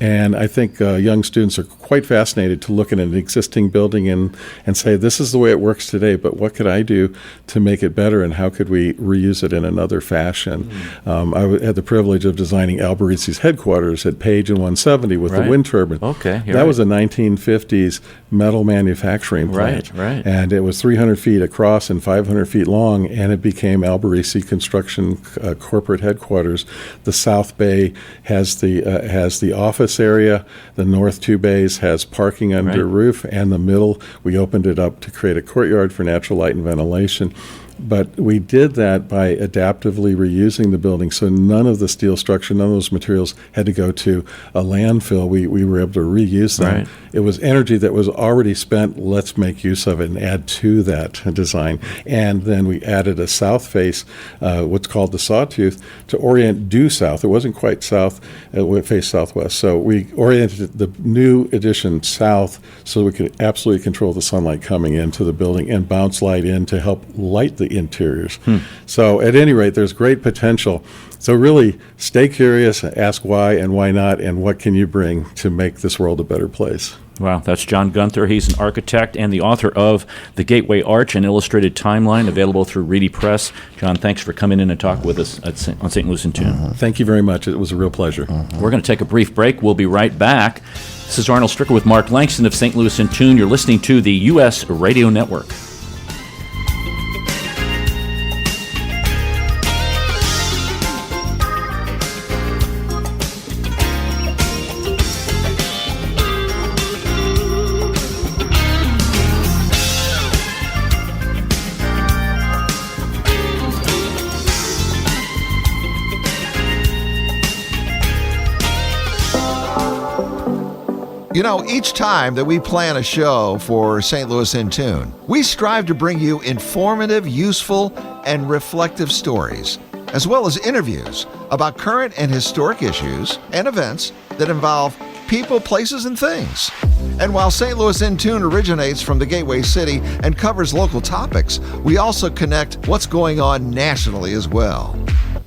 And I think young students are quite fascinated to look at an existing building and say, this is the way it works today, but what could I do to make it better, and how could we reuse it in another fashion? I had the privilege of designing Albaresi's headquarters at Page and 170 with the wind turbine. Okay, that was a 1950s metal manufacturing plant. Right. And it was 300 feet across and 500 feet long, and it became Albaresi Construction corporate headquarters. The South Bay has the office campus area. The north 2 bays has parking under roof, and the middle, we opened it up to create a courtyard for natural light and ventilation. But we did that by adaptively reusing the building, so none of the steel structure, none of those materials had to go to a landfill. We were able to reuse them. Right. It was energy that was already spent. Let's make use of it and add to that design. And then we added a south face, what's called the sawtooth, to orient due south. It wasn't quite south, it faced southwest. So we oriented the new addition south so we could absolutely control the sunlight coming into the building and bounce light in to help light the interiors. So at any rate, there's great potential. So really, stay curious, ask why and why not, and what can you bring to make this world a better place. Wow, that's John Guenther. He's an architect and the author of The Gateway Arch, an illustrated timeline available through Reedy Press. John, thanks for coming in and talking with us on St. Louis in Tune. Thank you very much. It was a real pleasure. We're going to take a brief break. We'll be right back. This is Arnold Stricker with Mark Langston of St. Louis in Tune. You're listening to the U.S. Radio Network. You know, each time that we plan a show for St. Louis in Tune, we strive to bring you informative, useful, and reflective stories, as well as interviews about current and historic issues and events that involve people, places, and things. And while St. Louis in Tune originates from the Gateway City and covers local topics, we also connect what's going on nationally as well.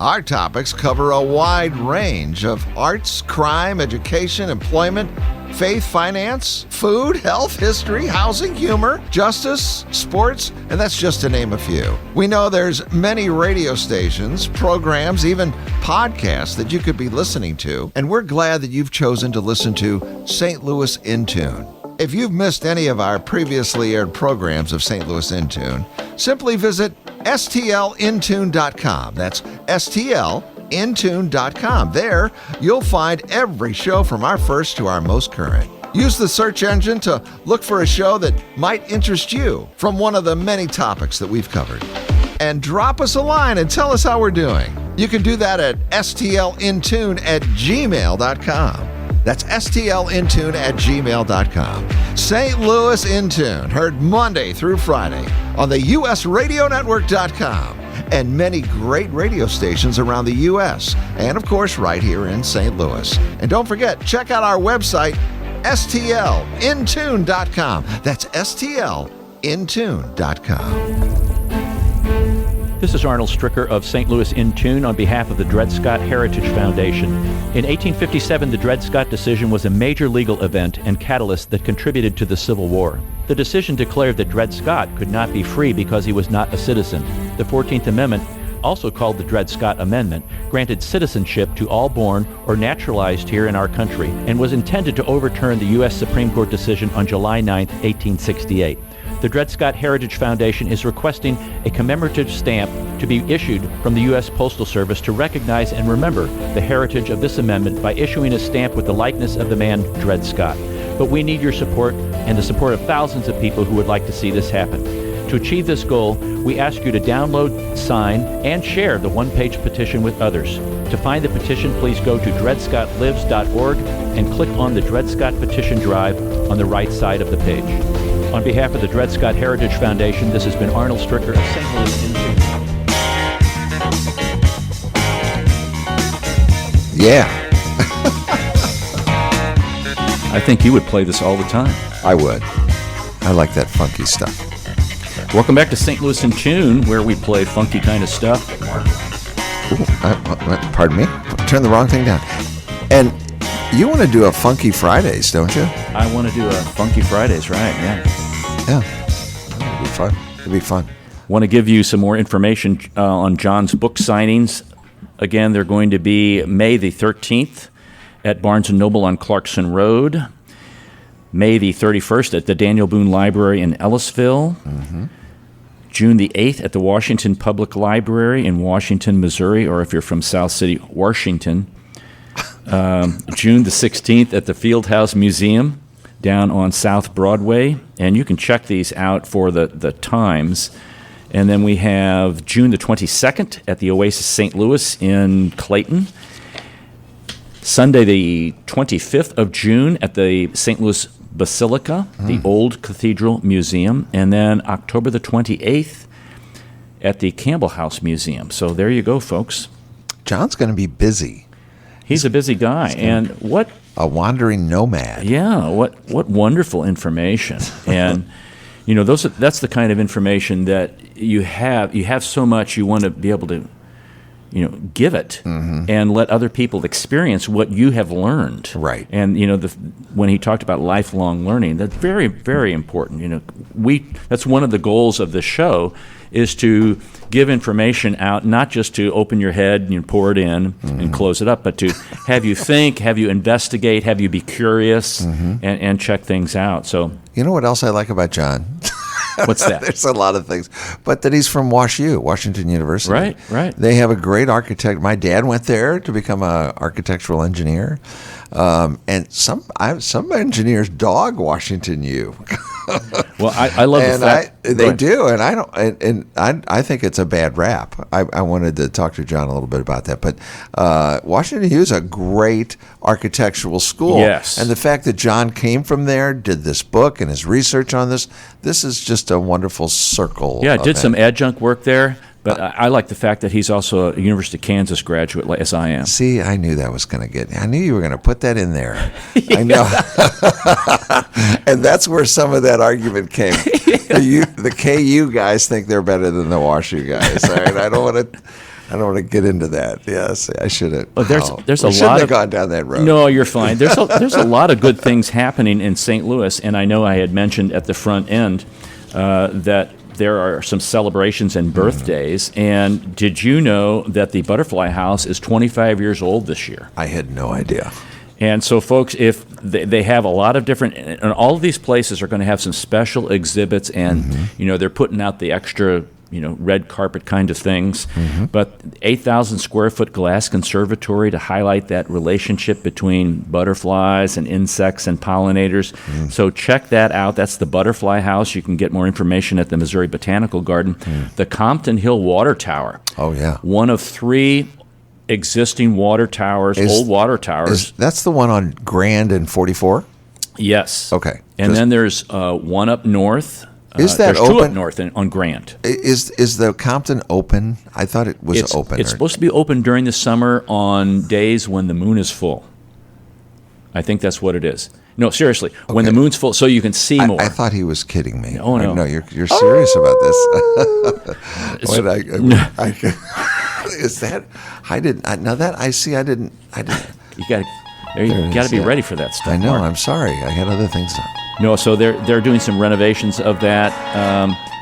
Our topics cover a wide range of arts, crime, education, employment, faith, finance, food, health, history, housing, humor, justice, sports, and that's just to name a few. We know there's many radio stations, programs, even podcasts that you could be listening to, and we're glad that you've chosen to listen to St. Louis in Tune. If you've missed any of our previously aired programs of St. Louis in Tune, simply visit stlintune.com. That's stlintune.com. There, you'll find every show from our first to our most current. Use the search engine to look for a show that might interest you from one of the many topics that we've covered. And drop us a line and tell us how we're doing. You can do that at stlintune@gmail.com. That's stlintune@gmail.com. St. Louis in Tune, heard Monday through Friday on the usradionetwork.com and many great radio stations around the U.S. and, of course, right here in St. Louis. And don't forget, check out our website, stlintune.com. That's stlintune.com. This is Arnold Stricker of St. Louis in Tune on behalf of the Dred Scott Heritage Foundation. In 1857, the Dred Scott decision was a major legal event and catalyst that contributed to the Civil War. The decision declared that Dred Scott could not be free because he was not a citizen. The 14th Amendment, also called the Dred Scott Amendment, granted citizenship to all born or naturalized here in our country and was intended to overturn the U.S. Supreme Court decision on July 9, 1868. The Dred Scott Heritage Foundation is requesting a commemorative stamp to be issued from the U.S. Postal Service to recognize and remember the heritage of this amendment by issuing a stamp with the likeness of the man Dred Scott. But we need your support and the support of thousands of people who would like to see this happen. To achieve this goal, we ask you to download, sign, and share the one-page petition with others. To find the petition, please go to dredscottlives.org and click on the Dred Scott Petition Drive on the right side of the page. On behalf of the Dred Scott Heritage Foundation, this has been Arnold Stricker of St. Louis in Tune. Yeah. I think you would play this all the time. I would. I like that funky stuff. Welcome back to St. Louis in Tune, where we play funky kind of stuff. Ooh, pardon me? Turn the wrong thing down. And you want to do a Funky Fridays, don't you? I want to do a Funky Fridays, right, yeah. Yeah. It'll be fun. It'll be fun. Want to give you some more information on John's book signings. Again, they're going to be May the 13th at Barnes & Noble on Clarkson Road, May the 31st at the Daniel Boone Library in Ellisville, June the 8th at the Washington Public Library in Washington, Missouri, or if you're from South City, Washington, June the 16th at the Fieldhouse Museum down on South Broadway. And you can check these out for the times. And then we have June the 22nd at the Oasis St. Louis in Clayton. Sunday the 25th of June at the St. Louis Basilica, the Old Cathedral Museum. And then October the 28th at the Campbell House Museum. So there you go, folks. John's going to be busy. He's a busy guy. And what... A wandering nomad. Yeah, what wonderful information. And, you know, that's the kind of information that you have. You have so much, you want to be able to, you know, give it and let other people experience what you have learned. Right. And, you know, when he talked about lifelong learning, that's very, very important. You know, that's one of the goals of the show is to give information out, not just to open your head and pour it in and close it up, but to have you think, have you investigate, have you be curious and check things out. So, you know what else I like about John? What's that? There's a lot of things, but that he's from WashU, Washington University. Right. They have a great architect. My dad went there to become an architectural engineer, and some engineers dog Washington U. Well, I love the fact they do, and I don't, and I think it's a bad rap. I wanted to talk to John a little bit about that, but Washington U is a great architectural school. Yes, and the fact that John came from there, did this book and his research on this is just a wonderful circle. Yeah, did some adjunct work there. But I like the fact that he's also a University of Kansas graduate, as I am. See, I knew that was going to get. I knew you were going to put that in there. I know, and that's where some of that argument came. The KU guys think they're better than the WashU guys. All right? I don't want to get into that. Yes, I should have. Well, there's a shouldn't lot have of gone down that road. No, you're fine. There's a lot of good things happening in St. Louis, and I know I had mentioned at the front end that there are some celebrations and birthdays. And did you know that the Butterfly House is 25 years old this year? I had no idea. And so, folks, if they have a lot of different, and all of these places are going to have some special exhibits, and you know they're putting out the extra, you know, red carpet kind of things. But 8,000 square foot glass conservatory to highlight that relationship between butterflies and insects and pollinators. So check that out. That's the Butterfly House. You can get more information at the Missouri Botanical Garden. The Compton Hill Water Tower. Oh yeah, one of 3 existing water towers, old water towers. That's the one on Grand and 44? Yes. Okay. And then there's one up north. Is that there's open? 2 up north on Grant. Is the Compton open? I thought it was open. It's supposed to be open during the summer on days when the moon is full. I think that's what it is. No, seriously, when the moon's full, so you can see more. I thought he was kidding me. Oh, no. No, you're serious about this. Is that? I didn't. Now that I see, I didn't. You got to be ready for that stuff. I know. Mark. I'm sorry. I had other things to. No, so they're doing some renovations of that.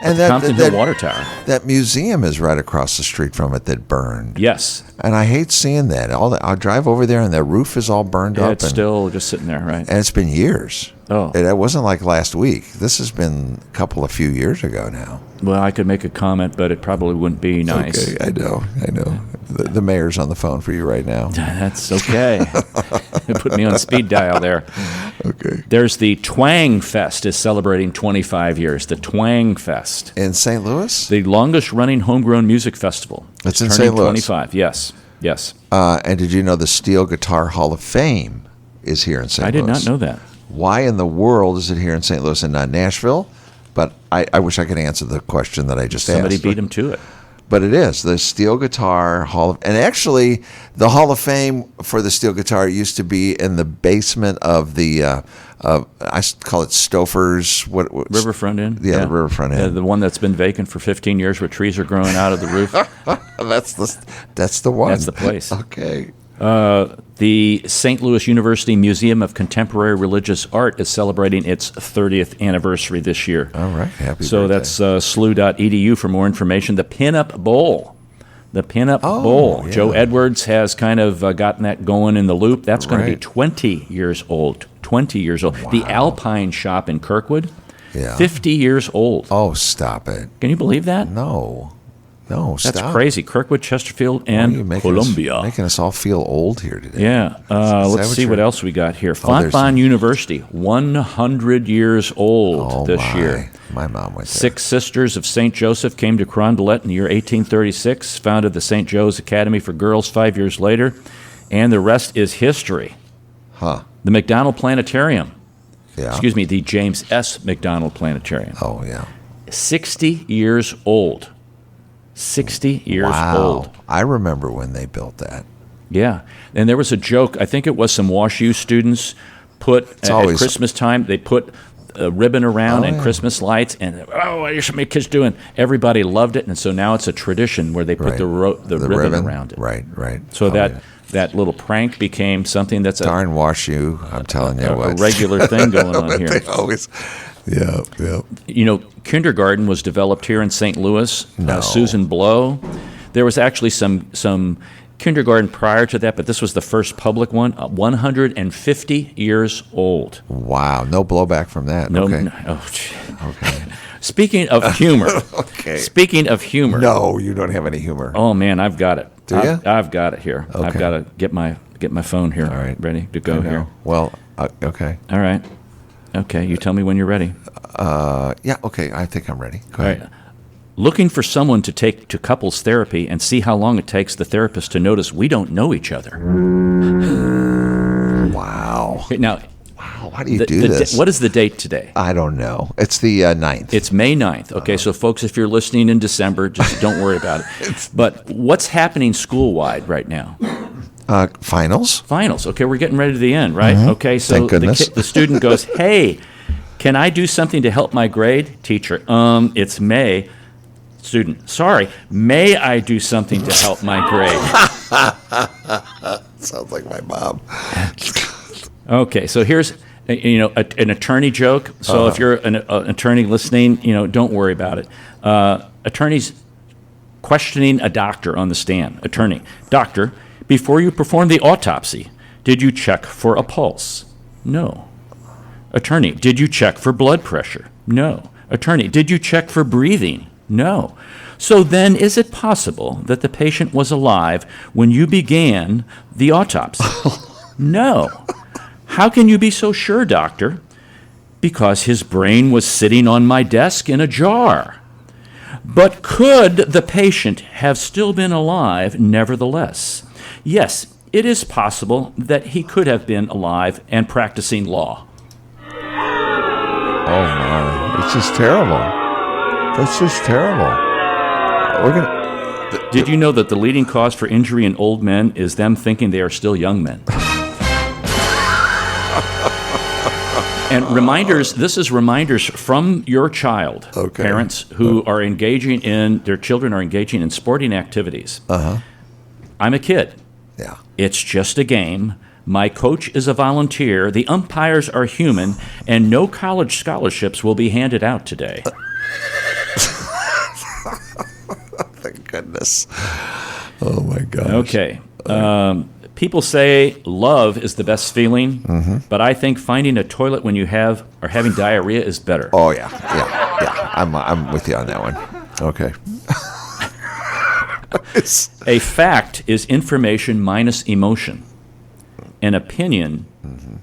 And the Compton Hill Water Tower. That museum is right across the street from it that burned. Yes. And I hate seeing that. I'll drive over there and the roof is all burned up. It's still just sitting there, right? And it's been years. Oh. It wasn't like last week. This has been a few years ago now. Well, I could make a comment, but it probably wouldn't be nice. Okay, I know. The mayor's on the phone for you right now. That's okay. Put me on speed dial there. Okay. There's the Twang Fest is celebrating 25 years. The Twang Fest. In St. Louis? The longest running homegrown music festival. It's in St. Louis. 25, yes. And did you know the Steel Guitar Hall of Fame is here in St. Louis? I did not know that. Why in the world is it here in St. Louis and not Nashville? But I wish I could answer the question that I just asked. Somebody beat him to it. But it is the Steel Guitar Hall of, and actually the Hall of Fame for the steel guitar used to be in the basement of the I call it Stouffer's Riverfront Inn. Yeah, the Riverfront Inn. Yeah, the one that's been vacant for 15 years, where trees are growing out of the roof. That's the one. That's the place. Okay. The St. Louis University Museum of Contemporary Religious Art is celebrating its 30th anniversary this year. All right, happy So birthday. that's slu.edu for more information. The Pinup Bowl. The Pinup Bowl. Yeah. Joe Edwards has kind of gotten that going in the loop. That's going to be 20 years old. 20 years old. Wow. The Alpine Shop in Kirkwood, 50 years old. Oh, stop it. Can you believe that? No. No, That's stop. crazy. Kirkwood, Chesterfield, and Columbia. Making us all feel old here today. Yeah. Let's see what else we got here. Fontbonne University, 100 years old this year. My mom went there. 6 Sisters of St. Joseph came to Carondelet in the year 1836, founded the St. Joe's Academy for Girls 5 years later, and the rest is history. Huh. The McDonald Planetarium. Yeah. Excuse me, the James S. McDonald Planetarium. Oh, yeah. 60 years old. 60 years old. I remember when they built that. Yeah. And there was a joke. I think it was some WashU students put, at Christmas time, they put a ribbon around and Christmas lights. And, what are some kids doing? Everybody loved it. And so now it's a tradition where they put the ribbon around it. Right, right. So that little prank became something that's darn WashU, I'm telling you what. A regular thing going on here. They always... Yeah. You know, kindergarten was developed here in St. Louis. No. Susan Blow. There was actually some kindergarten prior to that, but this was the first public one. 150 years old. Wow. No blowback from that. Okay. Okay. Speaking of humor. Okay. Speaking of humor. No, you don't have any humor. Oh, man, I've got it. Do you? I've got it here. Okay. I've got to get my phone here. All right. Ready to go here. Well, okay. All right. Okay, you tell me when you're ready. Yeah, okay, I think I'm ready. Go ahead. Right. Looking for someone to take to couples therapy and see how long it takes the therapist to notice we don't know each other. Wow. Now, how do you do this? What is the date today? I don't know. It's the 9th. It's May 9th. Okay, so folks, if you're listening in December, just don't worry about it. But what's happening school-wide right now? Finals. Finals. Okay, we're getting ready to the end, right? Mm-hmm. Okay, so Thank goodness. The student goes, hey, can I do something to help my grade? Teacher, it's May. Student, sorry, may I do something to help my grade? Sounds like my mom. Okay, so here's an attorney joke. So if you're an attorney listening, don't worry about it. Attorneys questioning a doctor on the stand. Attorney, doctor, before you performed the autopsy, did you check for a pulse? No. Attorney, did you check for blood pressure? No. Attorney, did you check for breathing? No. So then, is it possible that the patient was alive when you began the autopsy? No. How can you be so sure, doctor? Because his brain was sitting on my desk in a jar. But could the patient have still been alive nevertheless? Yes, it is possible that he could have been alive and practicing law. Oh, my. It's just terrible. That's just terrible. Did you know that the leading cause for injury in old men is them thinking they are still young men? And this is reminders from your child, parents who are engaging their children are engaging in sporting activities. I'm a kid. Yeah. It's just a game. My coach is a volunteer. The umpires are human, and no college scholarships will be handed out today. Thank goodness. Oh, my gosh. Okay. People say love is the best feeling, but I think finding a toilet when you are having diarrhea is better. Oh, yeah. I'm with you on that one. Okay. A fact is information minus emotion. An opinion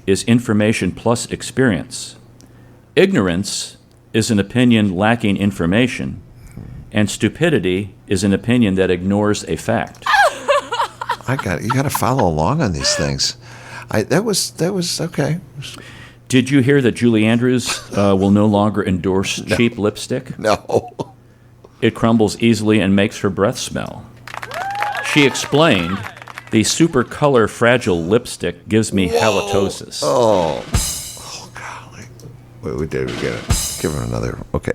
is information plus experience. Ignorance is an opinion lacking information, and stupidity is an opinion that ignores a fact. You got to follow along on these things. That was okay. Did you hear that Julie Andrews will no longer endorse cheap lipstick? No. It crumbles easily and makes her breath smell. She explained, the super color fragile lipstick gives me halitosis. Oh, golly. We did get it. Give her another. Okay.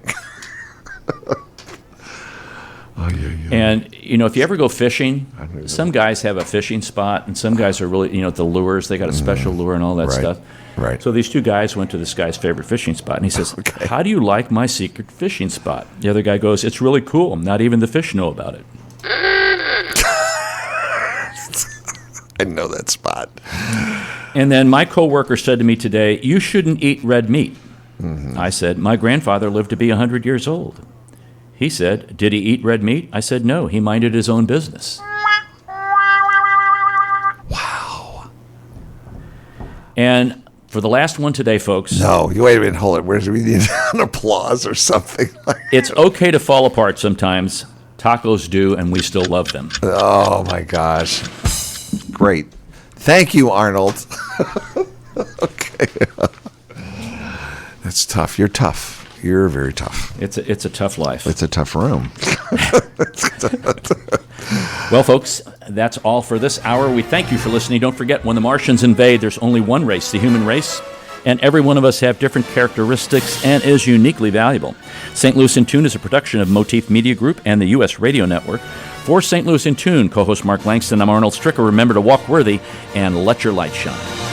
Oh, yeah. And, if you ever go fishing, some guys have a fishing spot, and some guys are really, the lures, they got a special lure and all that stuff. Right. So these two guys went to this guy's favorite fishing spot, and he says, how do you like my secret fishing spot? The other guy goes, it's really cool. Not even the fish know about it. I know that spot. And then my coworker said to me today, you shouldn't eat red meat. I said, my grandfather lived to be 100 years old. He said, did he eat red meat? I said, no, he minded his own business. Wow. And for the last one today, folks. No, wait a minute, hold it. Where's we need an applause or something? It's okay to fall apart sometimes. Tacos do, and we still love them. Oh, my gosh. Great. Thank you, Arnold. Okay. That's tough. You're tough. You're very tough. It's a tough life. It's a tough room. Well, folks, that's all for this hour. We thank you for listening. Don't forget, when the Martians invade, there's only one race, the human race, and every one of us have different characteristics and is uniquely valuable. St. Louis in Tune is a production of Motif Media Group and the U.S. Radio Network. For St. Louis in Tune, co-host Mark Langston, I'm Arnold Stricker. Remember to walk worthy and let your light shine.